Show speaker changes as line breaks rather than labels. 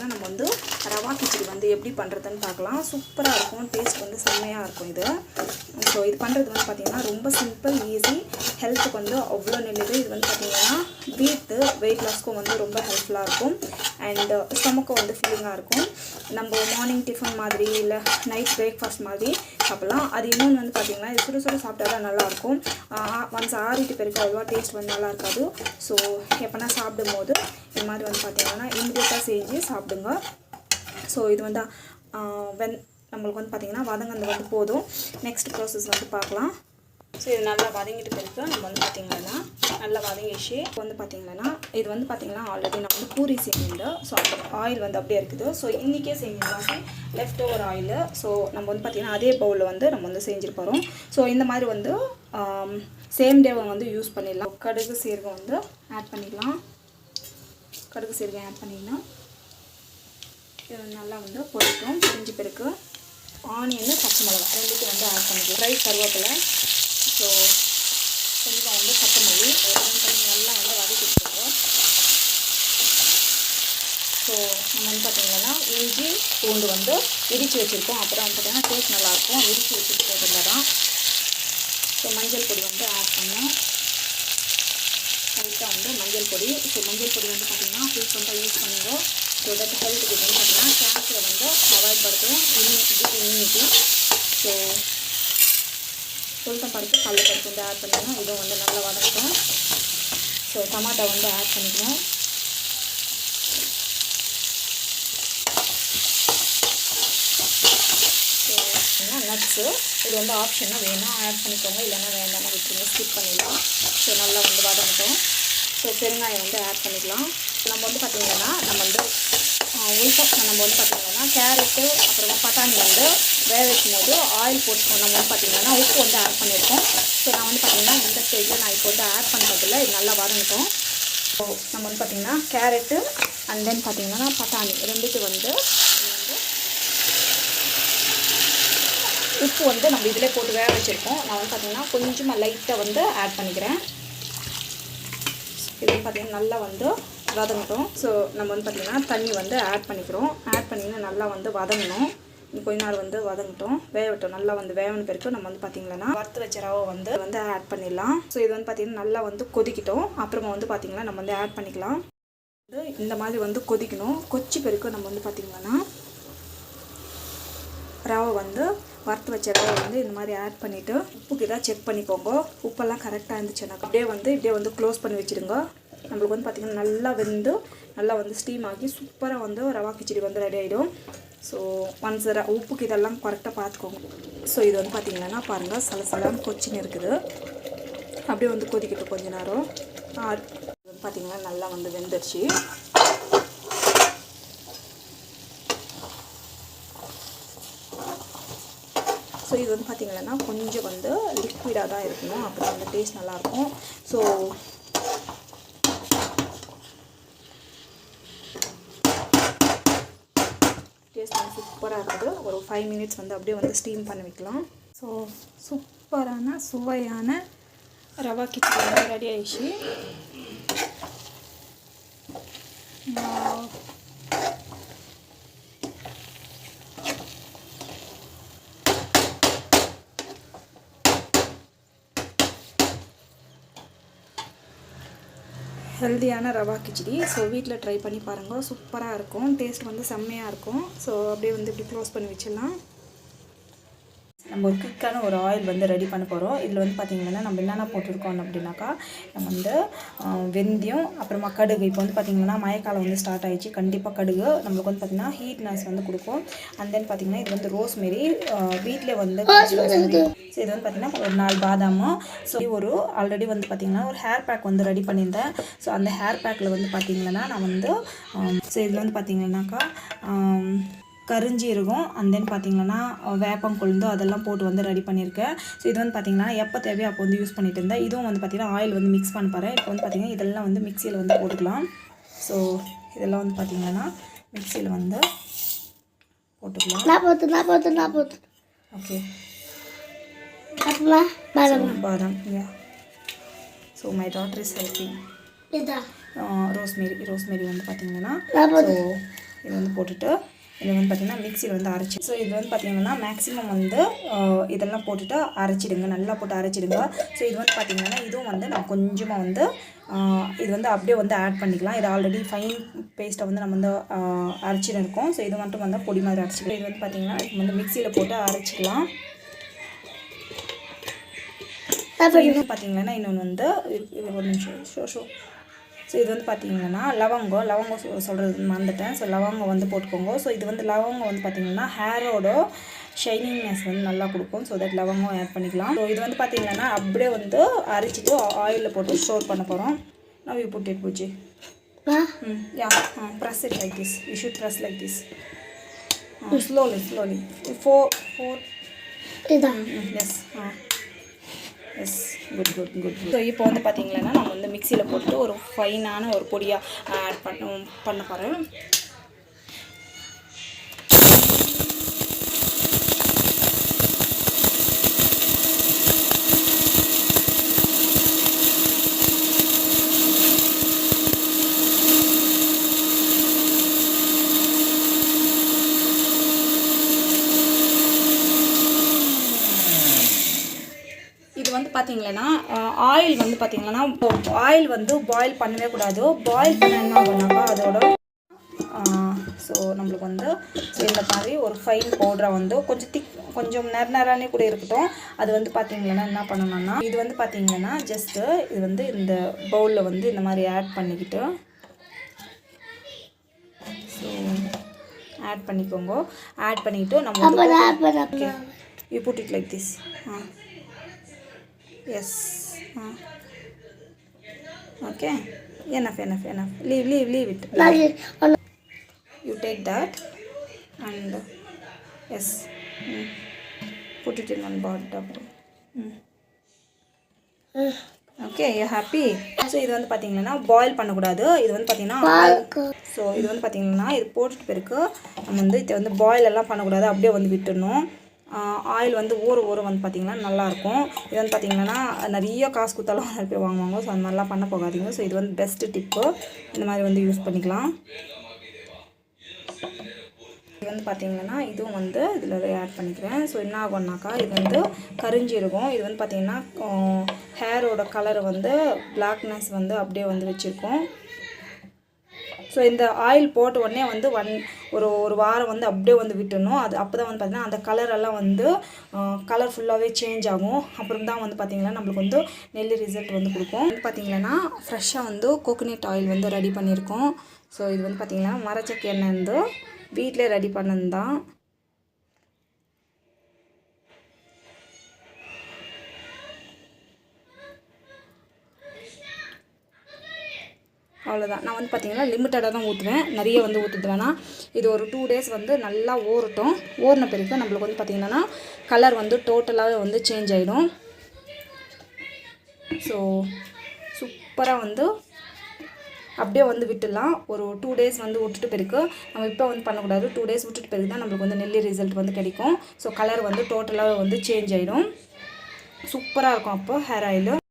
பார்த்தீங்கன்னா நம்ம வந்து ரவா கிச்சடி வந்து எப்படி பண்ணுறதுன்னு பார்க்கலாம். சூப்பராக இருக்கும், டேஸ்ட் வந்து செம்மையாக இருக்கும் இது. ஸோ இது பண்ணுறது வந்து பார்த்திங்கன்னா ரொம்ப சிம்பிள், ஈஸி, ஹெல்த்துக்கு வந்து அவ்வளோ நல்லது. இது வந்து பார்த்திங்கன்னா வெயிட் லாஸ்க்கும் வந்து ரொம்ப ஹெல்ப்ஃபுல்லாக இருக்கும். அண்ட் ஸ்டொமக்கும் வந்து ஃபீலிங்காக இருக்கும். நம்ம மார்னிங் டிஃபன் மாதிரி இல்லை நைட் பிரேக்ஃபாஸ்ட் மாதிரி சாப்பிட்லாம். அது இன்னொன்று வந்து பார்த்திங்கன்னா இது சுட சுட சாப்பிட்டா தான் நல்லாயிருக்கும். ஒன்ஸ் ஆறிட்டு பிறகு அவ்வளோவா டேஸ்ட் வந்து நல்லா இருக்காது. ஸோ எப்போனா சாப்பிடும் போது இந்த மாதிரி வந்து பார்த்திங்கன்னா இமிடியேட்டாக செஞ்சு சாப்பிடுங்க. ஸோ இது வந்து நம்மளுக்கு வந்து பார்த்திங்கன்னா வதங்கிறது வந்து போதும். நெக்ஸ்ட் ப்ராசஸ் வந்து பார்க்கலாம். ஸோ இது நல்லா வதங்கிட்டு பிறகு நம்ம வந்து பார்த்திங்கன்னா நல்லா வதங்கிடுச்சு. இப்போ வந்து பார்த்திங்கன்னா இது வந்து பார்த்திங்கன்னா ஆல்ரெடி நான் வந்து பூரி செஞ்சிருந்தேன். ஸோ அந்த ஆயில் வந்து அப்படியே இருக்குது. ஸோ இன்றைக்கே செஞ்சிருந்தாங்க லெஃப்ட் ஓவர் ஆயில். ஸோ நம்ம வந்து பார்த்திங்கன்னா அதே பவுலில் வந்து நம்ம வந்து செஞ்சுட்டு போகிறோம். ஸோ இந்த மாதிரி வந்து சேம் டேவை வந்து யூஸ் பண்ணிடலாம். கடுகு சீரகம் வந்து ஆட் பண்ணிக்கலாம். கடுகு சீரகம் ஆட் பண்ணிங்கன்னா இது நல்லா வந்து பொரிக்கும். பொரிஞ்ச பிறகு ஆனியன், பச்சை மிளகாய் ரெண்டுக்கும் வந்து ஆட் பண்ணிக்கலாம். ரைஸ் கருவேப்பிலை, ஸோ கொஞ்சம் வந்து கொத்தமல்லி நல்லா வந்து வதக்கிட்டுருக்கோம். ஸோ நம்ம வந்து பார்த்திங்கன்னா இஞ்சி பூண்டு வந்து இடித்து வச்சுருக்கோம். அப்புறம் வந்து பார்த்திங்கன்னா டேஸ்ட் நல்லாயிருக்கும். இடித்து வச்சுருக்கிறது தான். ஸோ மஞ்சள் பொடி வந்து ஆட் பண்ணோம். லைட்டாக வந்து மஞ்சள் பொடி. ஸோ மஞ்சள் பொடி வந்து பார்த்திங்கன்னா ஃப்ரீக்வெண்ட்டாக யூஸ் பண்ணுவோம். ஸோ தட் ஹெல்த்துக்கு வந்து பார்த்திங்கன்னா கேன்சரை வந்து அவாய்ட் படுத்தும். இம்யூனிட்டி. ஸோ உளுத்தம் பருப்பு, கடலை பருப்பு வந்து ஆட் பண்ணிக்கணும். இதுவும் வந்து நல்லா வதங்கட்டும். ஸோ டமாட்டோ வந்து ஆட் பண்ணிக்கணும். ஸோ நட்ஸு இது வந்து ஆப்ஷனாக வேணும் ஆட் பண்ணிக்கோங்க, இல்லைன்னா வேண்டாம்னா விட்டுருங்க, ஸ்கிப் பண்ணிடலாம். ஸோ நல்லா வந்து வதங்கட்டும். ஸோ பெருங்காயம் வந்து ஆட் பண்ணிக்கலாம். நம்ம வந்து பார்த்திங்கன்னா நம்ம வந்து நம்ம வந்து பார்த்திங்கன்னா கேரட்டு அப்புறமா பட்டாணி வந்து வேக வைக்கும் போது ஆயில் போட்டுக்கோம். நம்ம வந்து பார்த்திங்கன்னா உப்பு வந்து ஆட் பண்ணியிருக்கோம். ஸோ நான் வந்து பார்த்திங்கன்னா இந்த ஸ்டேஜில் நான் இப்போ வந்து ஆட் பண்ணுறதில்ல. இது நல்லா வதங்கட்டும். ஸோ நம்ம வந்து பார்த்திங்கன்னா கேரட்டு அண்ட் தென் பார்த்திங்கன்னா பட்டாணி ரெண்டுக்கு வந்து உப்பு வந்து நம்ம இதில் போட்டு வேக வச்சுருக்கோம். நான் வந்து பார்த்திங்கன்னா கொஞ்சமாக லைட்டாக வந்து ஆட் பண்ணிக்கிறேன். இது பார்த்திங்கன்னா நல்லா வந்து வதங்கட்டும். ஸோ நம்ம வந்து பார்த்திங்கன்னா தண்ணி வந்து ஆட் பண்ணிக்கிறோம். ஆட் பண்ணிங்கன்னா நல்லா வந்து வதங்கணும். கொஞ்ச நேரம் வந்து வதங்கட்டும், வேகட்டும். நல்லா வந்து வேகன பிறகு நம்ம வந்து பார்த்திங்கன்னா வறுத்து வச்ச ரவை வந்து ஆட் பண்ணிடலாம். ஸோ இது வந்து பார்த்திங்கன்னா நல்லா வந்து கொதிக்கிட்டோம். அப்புறமா வந்து பார்த்திங்கன்னா நம்ம வந்து ஆட் பண்ணிக்கலாம். இந்த மாதிரி வந்து கொதிக்கணும். கொச்சி பிறகு நம்ம வந்து பார்த்திங்கன்னா ரவை வந்து வறுத்து வச்ச ரவை வந்து இந்த மாதிரி ஆட் பண்ணிவிட்டு உப்புக்கு இதாக செக் பண்ணிக்கோங்க. உப்பெல்லாம் கரெக்டாக இருந்துச்சுன்னா இப்படியே வந்து க்ளோஸ் பண்ணி வச்சுருங்க. நம்மளுக்கு வந்து பார்த்திங்கன்னா நல்லா வந்து ஸ்டீம் ஆகி சூப்பராக வந்து ரவா கிச்சடி வந்து ரெடி ஆகிடும். ஸோ ஒன்ஸ் உப்புக்கு இதெல்லாம் கரெக்டாக பார்த்துக்கோங்க. ஸோ இது வந்து பார்த்திங்கன்னா பாருங்கள் சலசலான்னு கொச்சின்னு இருக்குது. அப்படியே வந்து கொதிக்கட்டும் கொஞ்ச நேரம். பார்த்திங்கன்னா நல்லா வந்து வெந்துடுச்சு. ஸோ இது வந்து பார்த்திங்கன்னா கொஞ்சம் வந்து லிக்விடாக தான் இருக்கணும். அப்புறம் வந்து டேஸ்ட் நல்லாயிருக்கும். ஸோ டேஸ்ட் வந்து சூப்பராக இருக்குது. ஒரு 5 மினிட்ஸ் வந்து அப்படியே வந்து ஸ்டீம் பண்ணி வைக்கலாம். ஸோ சூப்பரான சுவையான ரவா கிச்சடி வந்து ரெடி ஆயிடுச்சு. ஹெல்தியான ரவா கிச்சடி. ஸோ வீட்டில் ட்ரை பண்ணி பாருங்கள், சூப்பராக இருக்கும். டேஸ்ட் வந்து செம்மையாக இருக்கும். ஸோ அப்படியே வந்து இப்படி க்ளோஸ் பண்ணி வச்சிடலாம். நம்ம ஒரு குயிக்கான ஒரு ஆயில் வந்து ரெடி பண்ண போகிறோம். இதில் வந்து பார்த்திங்கன்னா நம்ம என்னென்ன போட்டிருக்கோம் அப்படின்னாக்கா நம்ம வந்து வெந்தயம், அப்புறமா கடுகு. இப்போ வந்து பார்த்திங்கன்னா மழைக்காலம் வந்து ஸ்டார்ட் ஆகிடுச்சு. கண்டிப்பாக கடுகு நம்மளுக்கு வந்து பார்த்திங்கன்னா ஹீட்னஸ் வந்து கொடுக்கும். அண்ட் தென் பார்த்திங்கன்னா இது வந்து ரோஸ்மெரி வீட்டிலே வந்து ரோஸ்மெரி. ஸோ இது வந்து பார்த்திங்கன்னா ஒரு 4 பாதாமும். ஸோ ஒரு ஆல்ரெடி வந்து பார்த்திங்கன்னா ஒரு ஹேர் பேக் வந்து ரெடி பண்ணியிருந்தேன். ஸோ அந்த ஹேர் பேக்கில் வந்து பார்த்திங்கன்னா நான் வந்து ஸோ இதில் வந்து பார்த்திங்கன்னாக்கா கரிஞ்சீரகம் அண்ட் தென் பார்த்திங்கன்னா வேப்பங்கொழுந்து அதெல்லாம் போட்டு வந்து ரெடி பண்ணியிருக்கேன். ஸோ இது வந்து பார்த்திங்கன்னா எப்போ தேவையோ அப்போ வந்து யூஸ் பண்ணிட்டு இருந்தேன். இதுவும் வந்து பார்த்திங்கன்னா ஆயில் வந்து மிக்ஸ் பண்ண போகிறேன். இப்போ வந்து பார்த்திங்கன்னா இதெல்லாம் வந்து மிக்சியில் வந்து போட்டுக்கலாம். ஸோ இதெல்லாம் வந்து பார்த்திங்கன்னா மிக்சியில் வந்து போட்டுக்கலாம். ஓகே பாதாம். So my daughter is helping. Rosemary வந்து பார்த்திங்கன்னா ஸோ இது வந்து போட்டுட்டு இது வந்து பார்த்திங்கன்னா மிக்சியில் வந்து அரைச்சி. ஸோ இது வந்து பார்த்திங்கன்னா மேக்ஸிமம் வந்து இதெல்லாம் போட்டுட்டு அரைச்சிடுங்க, நல்லா போட்டு அரைச்சிடுங்க. ஸோ இது வந்து பார்த்திங்கன்னா இதுவும் வந்து நம்ம கொஞ்சமாக வந்து இது வந்து அப்படியே வந்து ஆட் பண்ணிக்கலாம். இது ஆல்ரெடி ஃபைன் பேஸ்ட்டை வந்து நம்ம வந்து அரைச்சிட்டு இருக்கோம். ஸோ இது மட்டும் வந்து பொடி மாதிரி அரைச்சிக்கலாம். இது வந்து பார்த்திங்கன்னா இது வந்து மிக்சியில் போட்டு அரைச்சிக்கலாம். இன்னும் பார்த்திங்கன்னா இன்னொன்று வந்து ஒரு நிமிஷம் ஸோ இது வந்து பார்த்திங்கன்னா லவங்கம் சொல்கிறது மறந்துட்டேன். ஸோ லவங்கம் வந்து போட்டுக்கோங்க. ஸோ இது வந்து லவங்கம் வந்து பார்த்திங்கன்னா ஹேரோட ஷைனிங்னஸ் வந்து நல்லா கொடுக்கும். ஸோ தட் லவங்கம் ஆட் பண்ணிக்கலாம். ஸோ இது வந்து பார்த்திங்கன்னா அப்படியே வந்து அரைச்சிட்டு ஆயிலில் போட்டு ஸ்டோர் பண்ண போகிறோம். நவ் யூ புட் இட் பூஜி. Press it like this. You should press like this. Slowly. 4. Yes. Yes good. So இப்போ வந்து பார்த்திங்கன்னா நம்ம வந்து மிக்சியில் போட்டு ஒரு ஃபைனான ஒரு பொடியாக ஆட் பண்ண போகிறேன். இது வந்து பார்த்திங்கன்னா ஆயில் வந்து பார்த்திங்கன்னா ஆயில் வந்து பாயில் பண்ணவே கூடாது. பாயில் பண்ண என்ன ஆகுனாக்கா அதோட ஸோ நம்மளுக்கு வந்து இந்த மாதிரி ஒரு ஃபைன் பவுடரை வந்து கொஞ்சம் நேரானே கூட இருக்கட்டும். அது வந்து பார்த்திங்கன்னா என்ன பண்ணணும்னா இது வந்து பார்த்திங்கன்னா ஜஸ்ட்டு இது வந்து இந்த பவுலில் வந்து இந்த மாதிரி ஆட் பண்ணிக்கிட்டு ஸோ ஆட் பண்ணிக்கோங்க. ஆட் பண்ணிக்கிட்டு நம்ம you put it like this. Yes. Okay. Enough. Leave it. You take that and yes. Put it in one bottle. Okay, you happy? So இது வந்து பார்த்திங்கன்னா பாயில் பண்ணக்கூடாது. இது வந்து பார்த்திங்கன்னா ஸோ இது வந்து பார்த்திங்கன்னா இது போட்டுட்டு பிறகு நம்ம வந்து இதை வந்து பாயில் எல்லாம் பண்ணக்கூடாது, அப்படியே வந்து விட்டுடணும். ஆயில் வந்து ஊற வந்து பார்த்திங்கன்னா நல்லாயிருக்கும். இது வந்து பார்த்திங்கன்னா நிறைய காசு கொடுத்தாலும் நிறைய பேர் வாங்குவாங்க. ஸோ அந்த மாதிரிலாம் பண்ண போகாதீங்க. ஸோ இது வந்து பெஸ்ட்டு டிப்பு. இந்த மாதிரி வந்து யூஸ் பண்ணிக்கலாம். இது வந்து பார்த்திங்கன்னா இதுவும் வந்து இதில் ஆட் பண்ணிக்கிறேன். ஸோ என்ன ஆகும்னாக்கா இது வந்து கரிஞ்சிருக்கும். இது வந்து பார்த்திங்கன்னா ஹேரோட கலரை வந்து பிளாக்னஸ் வந்து அப்படியே வந்து வச்சுருக்கோம். ஸோ இந்த ஆயில் போட்ட உடனே வந்து ஒரு வாரம் வந்து அப்படியே வந்து விட்டுடணும். அது அப்போ தான் வந்து பார்த்திங்கன்னா அந்த கலரெல்லாம் வந்து கலர் ஃபுல்லாகவே சேஞ்ச் ஆகும். அப்புறம் தான் வந்து பார்த்திங்கன்னா நம்மளுக்கு வந்து நெல் ரிசல்ட் வந்து கொடுக்கும். வந்து பார்த்திங்கன்னா ஃப்ரெஷ்ஷாக வந்து கோகோனட் ஆயில் வந்து ரெடி பண்ணியிருக்கோம். ஸோ இது வந்து பார்த்திங்கன்னா மரச்செக்கு எண்ணெய் வந்து வீட்டிலே ரெடி பண்ணது தான். அவ்வளோதான். நான் வந்து பார்த்திங்கன்னா லிமிட்டடாக தான் ஊற்றுவேன், நிறைய வந்து ஊற்றுது வேணாம். இது ஒரு 2 days வந்து நல்லா ஊறட்டும். ஊறின பிறகு நம்மளுக்கு வந்து பார்த்திங்கன்னா கலர் வந்து டோட்டலாகவே வந்து சேஞ்ச் ஆகிடும். ஸோ சூப்பராக வந்து அப்படியே வந்து விட்டுடலாம். ஒரு 2 days வந்து விட்டுட்டு பிறகு நம்ம இப்போ வந்து பண்ணக்கூடாது. 2 days விட்டுட்டு பிறகு தான் நம்மளுக்கு வந்து நெல்லி ரிசல்ட் வந்து கிடைக்கும். ஸோ கலர் வந்து டோட்டலாகவே வந்து சேஞ்ச் ஆகிடும். சூப்பராக இருக்கும் அப்போ ஹேர் ஆயில்.